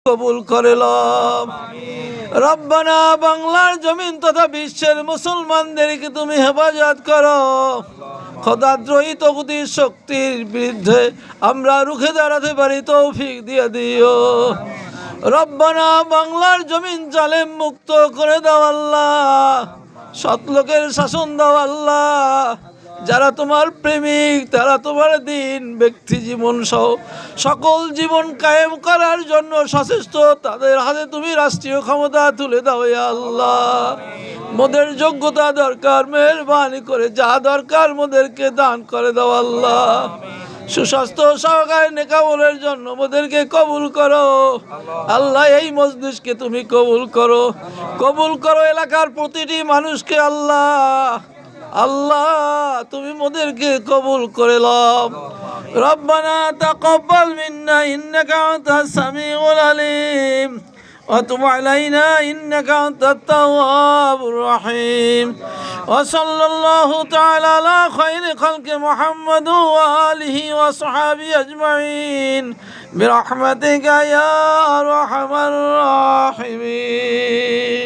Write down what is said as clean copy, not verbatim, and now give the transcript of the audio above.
কবুল করে লও। রব্বানা বাংলার জমিন তথা বিশ্বের মুসলমানদেরকে তুমি হেফাজত করো। খোদাদ্রোহী তগুতির শক্তির বিরুদ্ধে আমরা রুখে দাঁড়াতে পারি তৌফিক দিয়ে দিও। রব্বানা বাংলার জমিন জালেম মুক্ত করে দাও আল্লাহ। সৎ লোকের শাসন দাও আল্লাহ। যারা তোমার প্রেমিক, তারা তোমার দিন, ব্যক্তি জীবন সহ সকল জীবন কায়েম করার জন্য সচেষ্ট, তাদের হাতে তুমি রাষ্ট্রীয় ক্ষমতা তুলে দাও ইয়া আল্লাহ। মোদের যোগ্যতা দরকার, মেহরবানি করে যা দরকার মোদেরকে দান করে দাও আল্লাহ। সুস্বাস্থ্য সহকারে নেকামলের জন্য মোদেরকে কবুল করো আল্লাহ। এই মজলিসকে তুমি কবুল করো, কবুল করো এলাকার প্রতিটি মানুষকে আল্লাহ। আল্লাহ তুমি মোদেরকে কবুল করে লও। রব্বানা তাকাব্বাল মিন্না ইন্নাকা আনতাস সামিউল আলিম ওয়া তুব আলাইনা ইন্নাকা আনতাত তাওয়াবুর রহিম। ওয়া সাল্লাল্লাহু তাআলা আলা খায়রি খালকি মুহাম্মাদ ওয়া আলিহি ওয়া সাহবিহি আজমাইন বিরহমাতিকা ইয়া আরহামার রাহিমিন।